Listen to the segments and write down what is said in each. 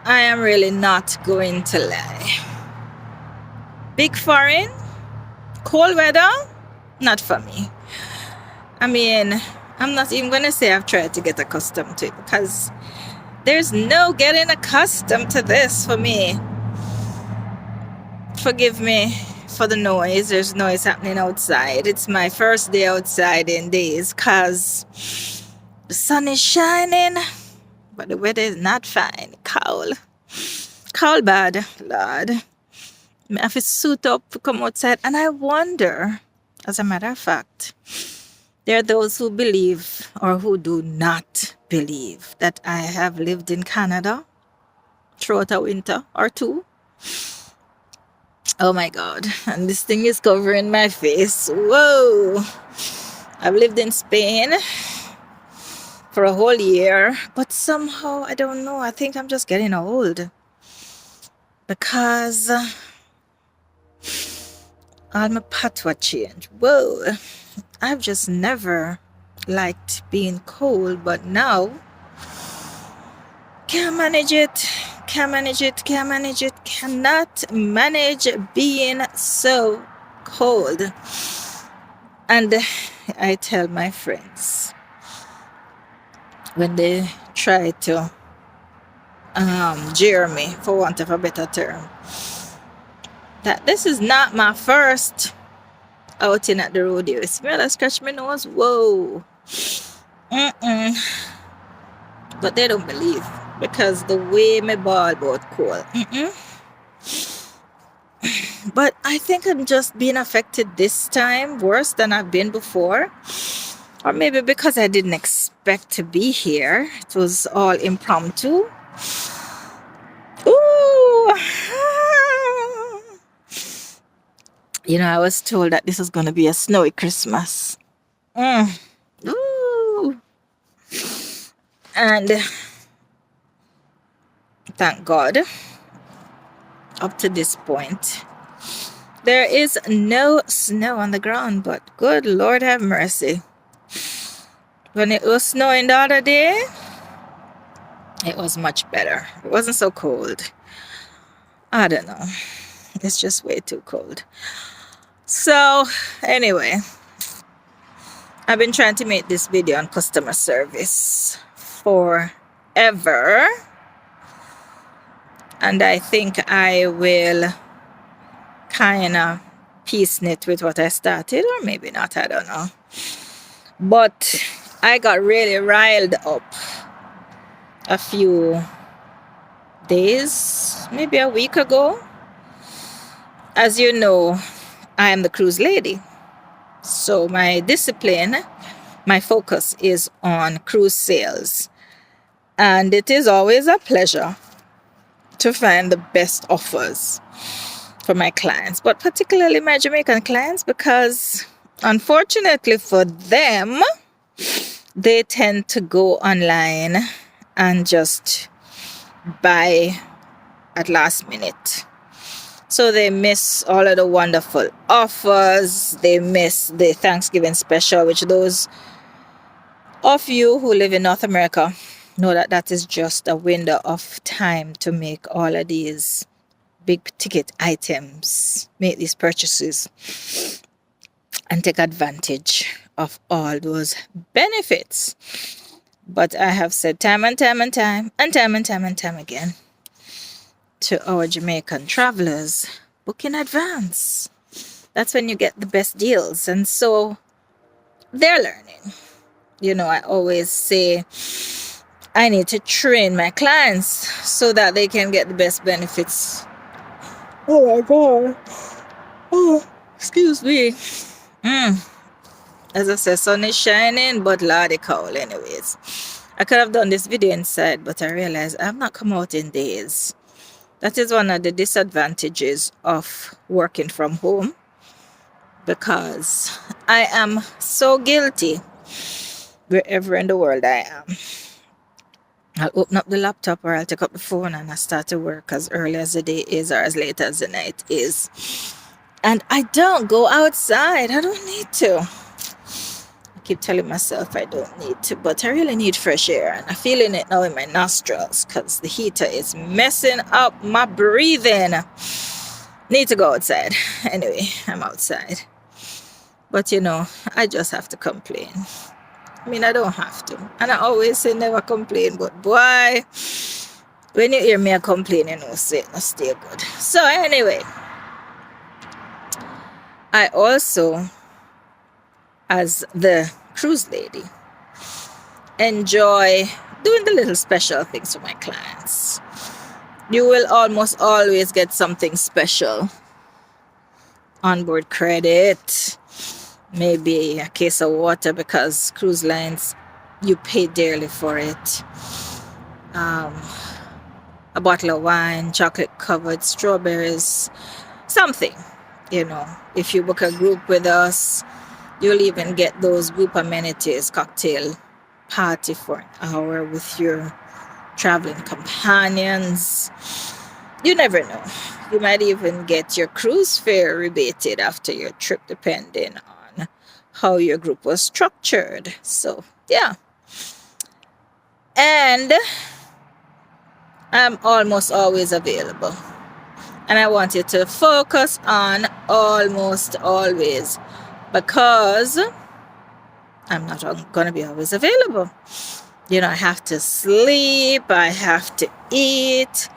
I am really not going to lie. Big foreign, cold weather, not for me. I mean, I'm not even going to say I've tried to get accustomed to it because there's no getting accustomed to this for me. Forgive me for the noise. There's noise happening outside. It's my first day outside in days because the sun is shining, but the weather is not fine. Cold. Cold bad, Lord. I have to suit up to come outside. And I wonder, as a matter of fact, there are those who believe or who do not believe that I have lived in Canada throughout a winter or two. Oh my God. And this thing is covering my face. Whoa. I've lived in Spain for a whole year. But somehow, I don't know. I think I'm just getting old. Because all my patwa changed. Whoa. I've just never liked being cold. But now, can't manage it. Can't manage it, can't manage it, cannot manage being so cold. And I tell my friends when they try to jeer me, for want of a better term, that this is not my first outing at the rodeo. You smell I scratch my nose? Whoa. But they don't believe. Because the way my ball boat cold. But I think I'm just being affected this time worse than I've been before. Or maybe because I didn't expect to be here. It was all impromptu. Ooh. You know, I was told that this was going to be a snowy Christmas. Ooh. And thank God, up to this point, there is no snow on the ground, but good Lord have mercy. When it was snowing the other day, it was much better. It wasn't so cold. I don't know. It's just way too cold. So, anyway, I've been trying to make this video on customer service forever. And I think I will kind of piece knit with what I started, or maybe not, I don't know. But I got really riled up a few days, maybe a week ago. As you know, I am the cruise lady. So my discipline, my focus is on cruise sales. And it is always a pleasure to find the best offers for my clients, but particularly my Jamaican clients, because unfortunately for them, they tend to go online and just buy at last minute. So they miss all of the wonderful offers. They miss the Thanksgiving special, which those of you who live in North America know that that is just a window of time to make all of these big ticket items, make these purchases, and take advantage of all those benefits. But I have said time and time again to our Jamaican travelers, book in advance. That's when you get the best deals. And so they're learning. You know, I always say I need to train my clients so that they can get the best benefits. Oh my God. Oh, excuse me. As I said, sun is shining, but Lordy cow, anyways. I could have done this video inside, but I realized I have not come out in days. That is one of the disadvantages of working from home, because I am so guilty wherever in the world I am. I'll open up the laptop or I'll take up the phone and I start to work as early as the day is or as late as the night is. And I don't go outside. I don't need to. keep telling myself I don't need to, but I really need fresh air, and I'm feeling it now in my nostrils because the heater is messing up my breathing. Need to go outside. Anyway, I'm outside. But I just have to complain. I mean, I don't have to. And I always say never complain, but boy, when you hear me complain, say it, no stay good. So anyway, I also, as the cruise lady, enjoy doing the little special things for my clients. You will almost always get something special. Onboard credit, maybe a case of water because cruise lines, you pay dearly for it. A bottle of wine, chocolate covered strawberries, something. If you book a group with us, you'll even get those group amenities, cocktail party for an hour with your traveling companions. You never know. You might even get your cruise fare rebated after your trip, depending on how your group was structured. So, yeah. And I'm almost always available. And I want you to focus on almost always, because I'm not going to be always available. I have to sleep. I have to eat.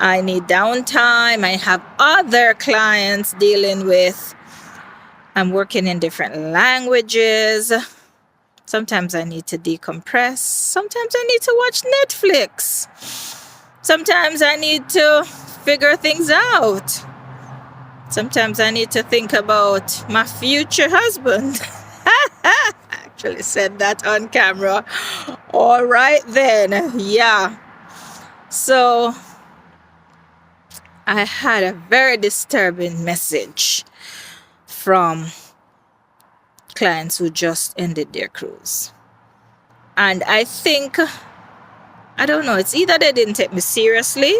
I need downtime. I have other clients dealing with. I'm working in different languages. Sometimes I need to decompress. Sometimes I need to watch Netflix. Sometimes I need to figure things out. Sometimes I need to think about my future husband. I actually said that on camera. All right then. Yeah. So I had a very disturbing message from clients who just ended their cruise. And I think, I don't know, it's either they didn't take me seriously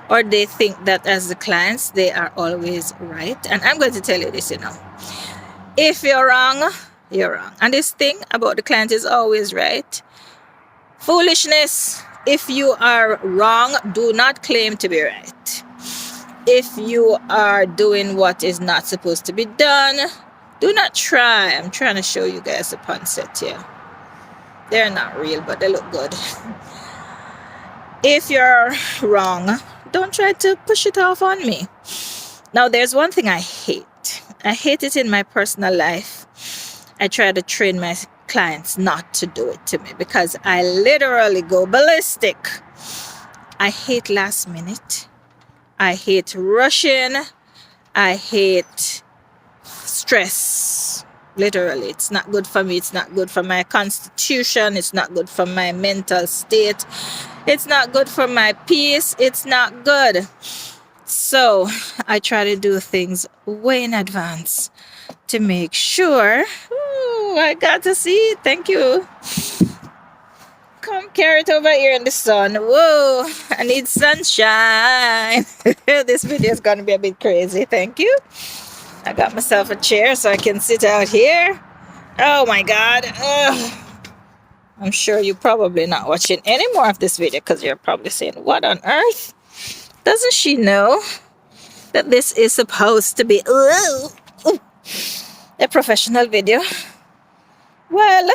or they think that as the clients, they are always right. And I'm going to tell you this, if you're wrong, you're wrong. And this thing about the client is always right. Foolishness. If you are wrong, do not claim to be right. If you are doing what is not supposed to be done, do not try. I'm trying to show you guys the pansette here. They're not real, but they look good. If you're wrong, don't try to push it off on me. Now, there's one thing I hate. I hate it in my personal life. I try to train my clients not to do it to me because I literally go ballistic. I hate last minute. I hate rushing. I hate stress. Literally, it's not good for me. It's not good for my constitution. It's not good for my mental state. It's not good for my peace. It's not good. So I try to do things way in advance to make sure. Ooh, I got to see it. Thank you. Come carry it over here in the sun. Whoa, I need sunshine. This video is going to be a bit crazy. Thank you. I got myself a chair so I can sit out here. Oh my God. Ugh. I'm sure you're probably not watching any more of this video because you're probably saying, what on earth? Doesn't she know that this is supposed to be a professional video? Well,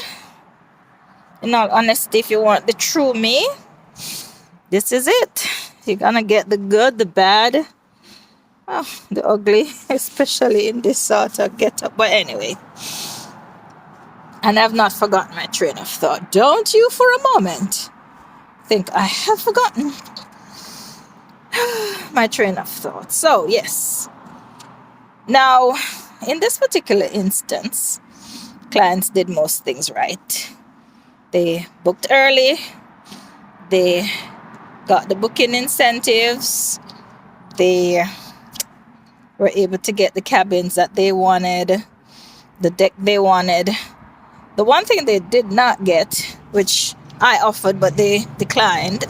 in all honesty, if you want the true me, this is it. You're gonna get the good, the bad, the ugly, especially in this sort of get-up. But anyway, and I've not forgotten my train of thought. Don't you for a moment think I have forgotten my train of thought. So yes, now in this particular instance, clients did most things right. They booked early. They got the booking incentives. They were able to get the cabins that they wanted, the deck they wanted. The one thing they did not get, which I offered but they declined,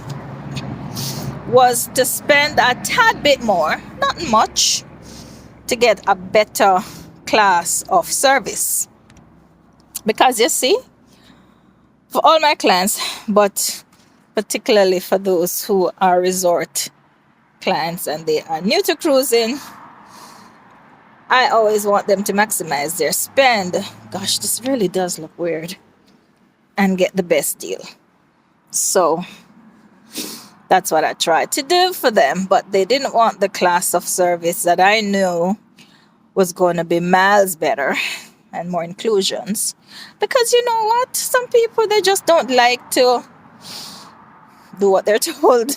was to spend a tad bit more, not much, to get a better class of service. Because you see, for all my clients, but particularly for those who are resort clients and they are new to cruising, I always want them to maximize their spend. Gosh, this really does look weird. And get the best deal. So that's what I tried to do for them. But they didn't want the class of service that I knew was going to be miles better and more inclusions. Because you know what? Some people, they just don't like to do what they're told.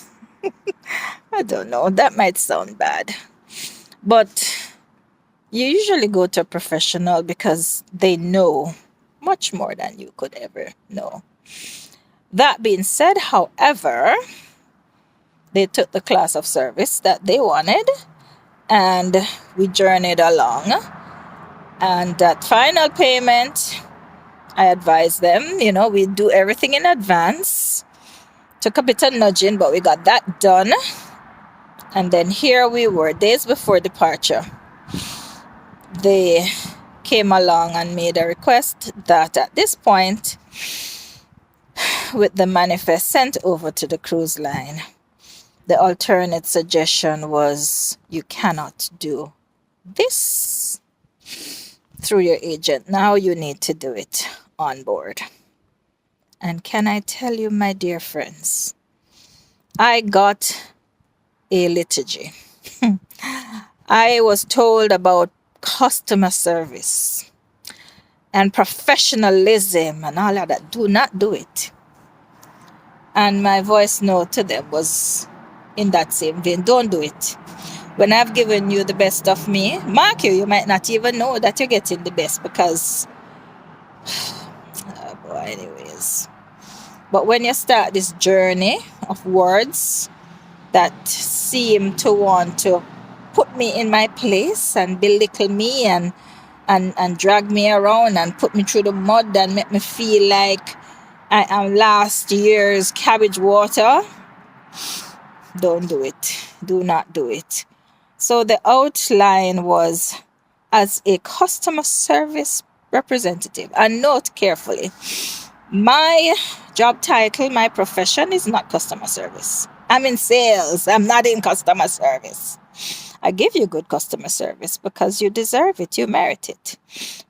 I don't know. That might sound bad. But you usually go to a professional because they know much more than you could ever know. That being said, however, they took the class of service that they wanted and we journeyed along. And that final payment, I advised them, we do everything in advance. Took a bit of nudging, but we got that done. And then here we were, days before departure. They came along and made a request that at this point, with the manifest sent over to the cruise line, the alternate suggestion was you cannot do this through your agent. Now you need to do it on board. And can I tell you, my dear friends, I got a liturgy. I was told about customer service and professionalism and all of that. Do not do it. And my voice note to them was in that same vein. Don't do it. When I've given you the best of me, mark you might not even know that you're getting the best because anyways. But when you start this journey of words that seem to want to put me in my place and belittle me and drag me around and put me through the mud and make me feel like I am last year's cabbage water, don't do it. Do not do it. So the outline was, as a customer service representative, and note carefully, my job title, my profession is not customer service. I'm in sales. I'm not in customer service. I give you good customer service because you deserve it. You merit it.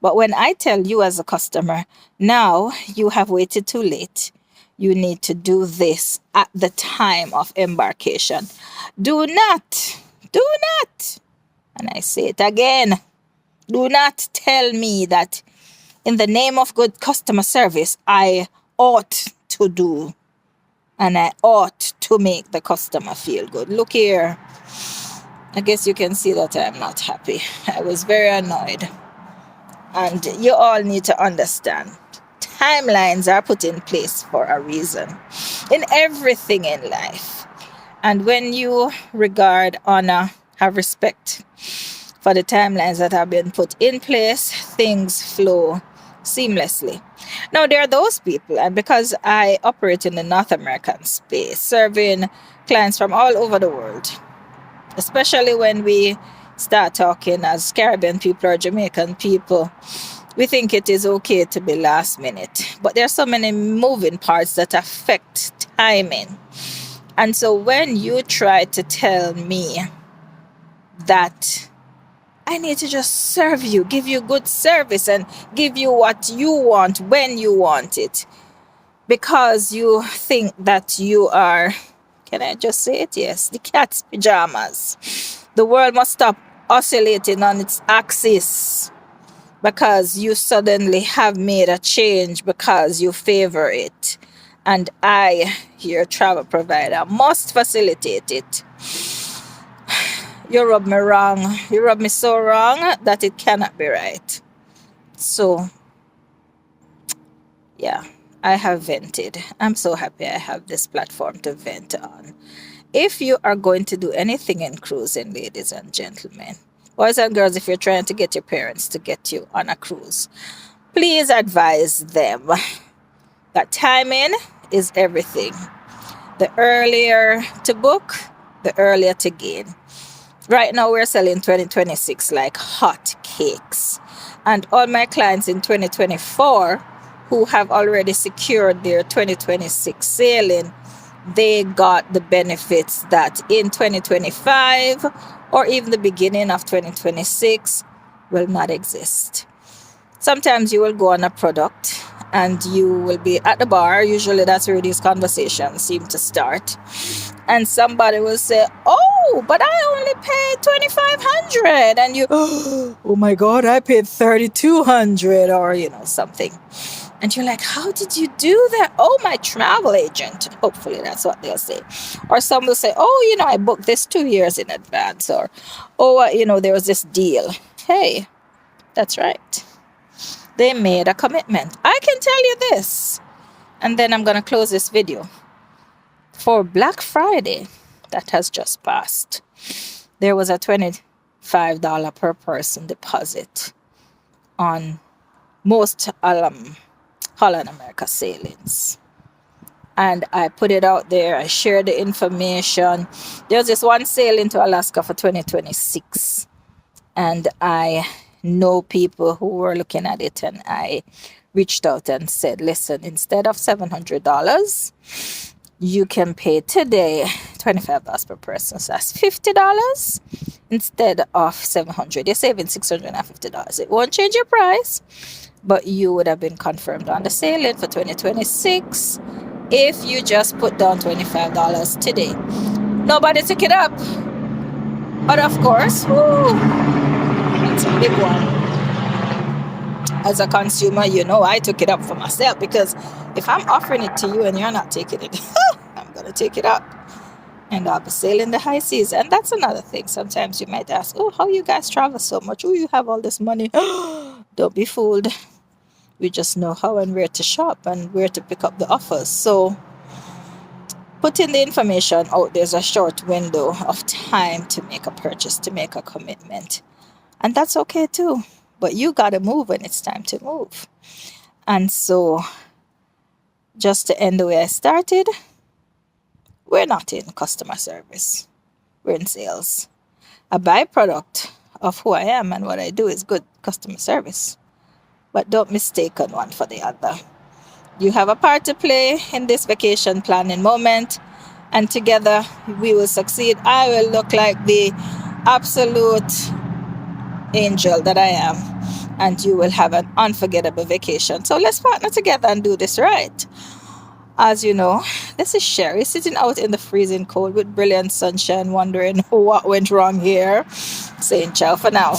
But when I tell you as a customer, now you have waited too late. You need to do this at the time of embarkation. Do not, and I say it again, do not tell me that in the name of good customer service, I ought to do and I ought to make the customer feel good. Look here. I guess you can see that I'm not happy. I was very annoyed. And you all need to understand, timelines are put in place for a reason in everything in life. And when you regard, honor, have respect for the timelines that have been put in place, things flow seamlessly. Now, there are those people, and because I operate in the North American space, serving clients from all over the world, especially when we start talking as Caribbean people or Jamaican people, we think it is okay to be last minute. But there are so many moving parts that affect timing. And so when you try to tell me that I need to just serve you, give you good service and give you what you want when you want it, because you think that you are, can I just say it? Yes, the cat's pajamas. The world must stop oscillating on its axis because you suddenly have made a change because you favor it. And I, your travel provider, must facilitate it. You rub me wrong. You rub me so wrong that it cannot be right. So, yeah, I have vented. I'm so happy I have this platform to vent on. If you are going to do anything in cruising, ladies and gentlemen, boys and girls, if you're trying to get your parents to get you on a cruise, please advise them that timing is everything. The earlier to book, the earlier to gain. Right now, we're selling 2026 like hot cakes. And all my clients in 2024 who have already secured their 2026 sailing, they got the benefits that in 2025 or even the beginning of 2026 will not exist. Sometimes you will go on a product and you will be at the bar. Usually that's where these conversations seem to start. And somebody will say, oh, but I only paid $2,500. And you, oh my God, I paid $3,200 or, something. And you're like, how did you do that? Oh, my travel agent. Hopefully that's what they'll say. Or some will say, oh, I booked this 2 years in advance. Or, oh, there was this deal. Hey, that's right. They made a commitment. I can tell you this. And then I'm going to close this video. For Black Friday that has just passed, there was a $25 per person deposit on most Holland America sailings. And I put it out there. I shared the information. There's this one sailing to Alaska for 2026. And I know people who were looking at it, and I reached out and said, listen, instead of $700, you can pay today $25 per person. So that's $50 instead of $700. You're saving $650. It won't change your price, but you would have been confirmed on the sailing for 2026 if you just put down $25 today. Nobody took it up. But of course, it's a big one. As a consumer, I took it up for myself, because if I'm offering it to you and you're not taking it, I'm going to take it up. And I'll be sailing the high seas. And that's another thing. Sometimes you might ask, oh, how you guys travel so much? Oh, you have all this money. Don't be fooled. We just know how and where to shop and where to pick up the offers. So putting the information out, there's a short window of time to make a purchase, to make a commitment. And that's okay too. But you got to move when it's time to move. And so, just to end the way I started, we're not in customer service. We're in sales. A byproduct of who I am and what I do is good customer service. But don't mistake one for the other. You have a part to play in this vacation planning moment, and together we will succeed. I will look like the absolute angel that I am, and you will have an unforgettable vacation. So let's partner together and do this right. As you know, this is Sherry sitting out in the freezing cold with brilliant sunshine, wondering what went wrong here. Saying ciao for now.